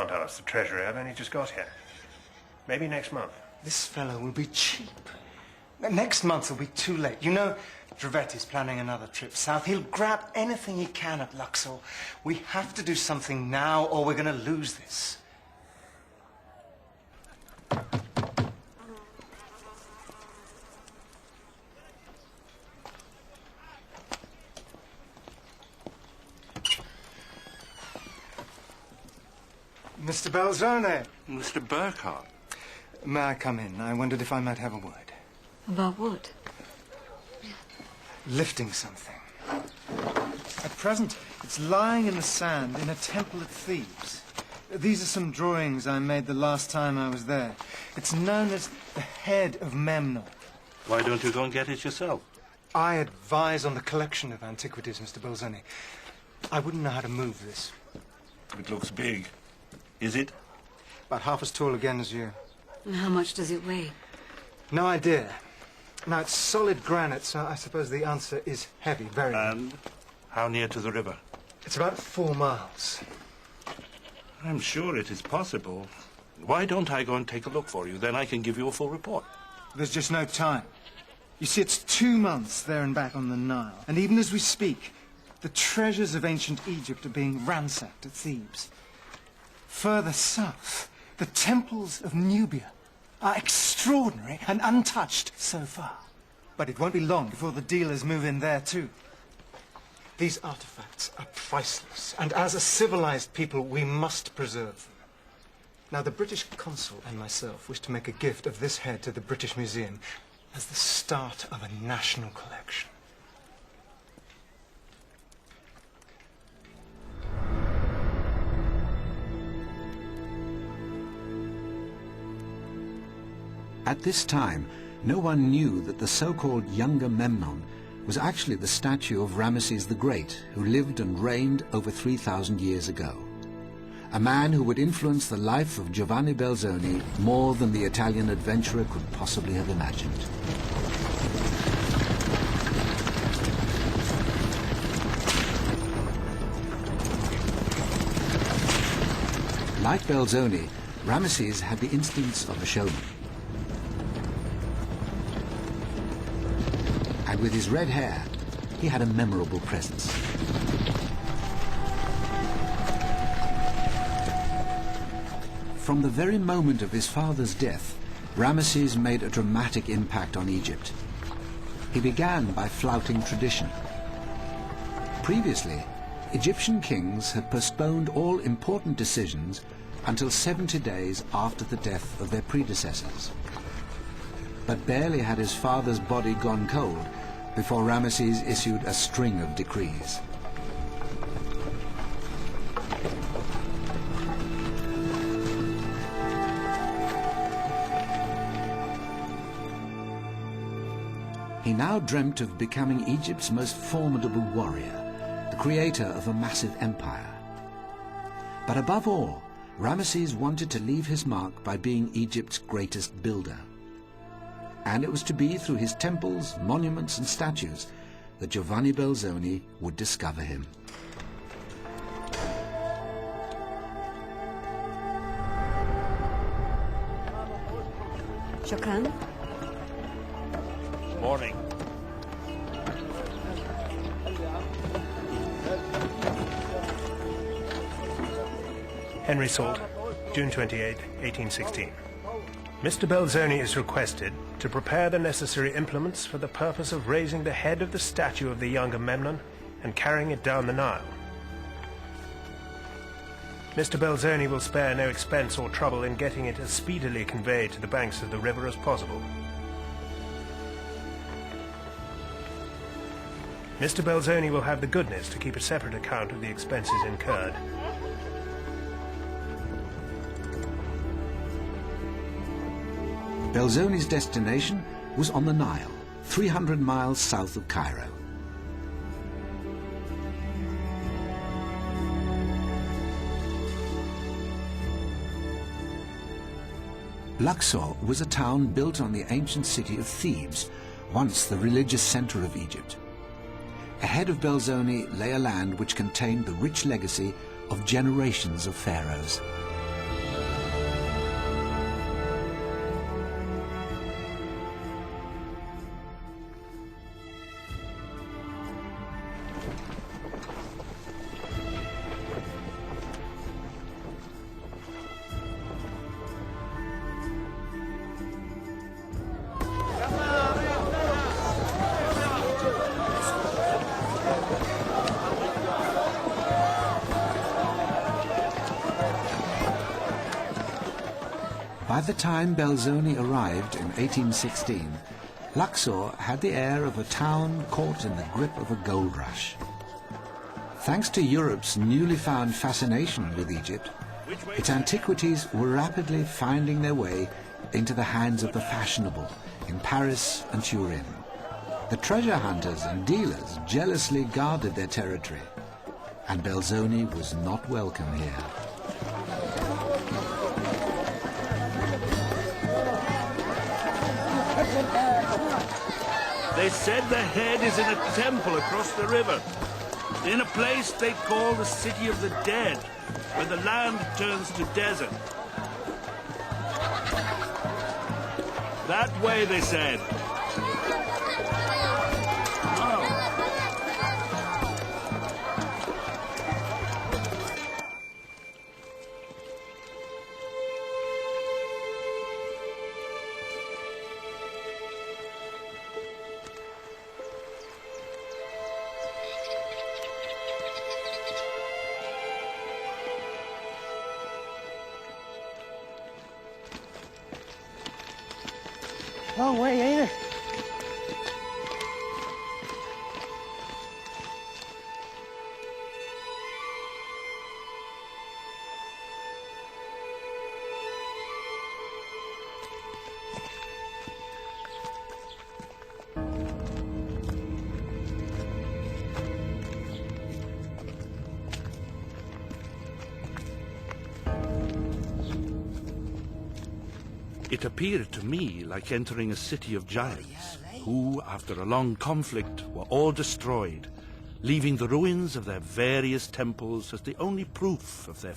Can't ask the Treasury. I've only just got here. Maybe next month. This fellow will be cheap. Next month will be too late. You know, Dravetti's planning another trip south. He'll grab anything he can at Luxor. We have to do something now or we're going to lose this. Mr. Belzoni. Mr. Burkhardt. May I come in? I wondered if I might have a word. About what? Lifting something. At present, it's lying in the sand in a temple at Thebes. These are some drawings I made the last time I was there. It's known as the head of Memnon. Why don't you go and get it yourself? I advise on the collection of antiquities, Mr. Belzoni. I wouldn't know how to move this. It looks big. Is it? About half as tall again as you. And how much does it weigh? No idea. Now, it's solid granite, so I suppose the answer is heavy, very heavy. And how near to the river? It's about 4 miles. I'm sure it is possible. Why don't I go and take a look for you? Then I can give you a full report. There's just no time. You see, it's 2 months there and back on the Nile. And even as we speak, the treasures of ancient Egypt are being ransacked at Thebes. Further south, the temples of Nubia are extraordinary and untouched so far. But it won't be long before the dealers move in there too. These artifacts are priceless, and as a civilized people, we must preserve them. Now, the British consul and myself wish to make a gift of this head to the British Museum as the start of a national collection. At this time, no one knew that the so-called younger Memnon was actually the statue of Ramesses the Great, who lived and reigned over 3,000 years ago. A man who would influence the life of Giovanni Belzoni more than the Italian adventurer could possibly have imagined. Like Belzoni, Ramesses had the instincts of a showman. And with his red hair, he had a memorable presence. From the very moment of his father's death, Ramesses made a dramatic impact on Egypt. He began by flouting tradition. Previously, Egyptian kings had postponed all important decisions until 70 days after the death of their predecessors. But barely had his father's body gone cold before Ramesses issued a string of decrees. He now dreamt of becoming Egypt's most formidable warrior, the creator of a massive empire. But above all, Ramesses wanted to leave his mark by being Egypt's greatest builder. And it was to be through his temples, monuments and statues that Giovanni Belzoni would discover him. Showman? Morning. Henry Salt, June 28, 1816. Mr. Belzoni is requested to prepare the necessary implements for the purpose of raising the head of the statue of the younger Memnon and carrying it down the Nile. Mr. Belzoni will spare no expense or trouble in getting it as speedily conveyed to the banks of the river as possible. Mr. Belzoni will have the goodness to keep a separate account of the expenses incurred. Belzoni's destination was on the Nile, 300 miles south of Cairo. Luxor was a town built on the ancient city of Thebes, once the religious center of Egypt. Ahead of Belzoni lay a land which contained the rich legacy of generations of pharaohs. By the time Belzoni arrived in 1816, Luxor had the air of a town caught in the grip of a gold rush. Thanks to Europe's newly found fascination with Egypt, its antiquities were rapidly finding their way into the hands of the fashionable in Paris and Turin. The treasure hunters and dealers jealously guarded their territory, and Belzoni was not welcome here. They said the head is in a temple across the river, in a place they call the City of the Dead, where the land turns to desert. That way, they said. Long way, ain't it? It appeared to me like entering a city of giants, who, after a long conflict, were all destroyed, leaving the ruins of their various temples as the only proof of their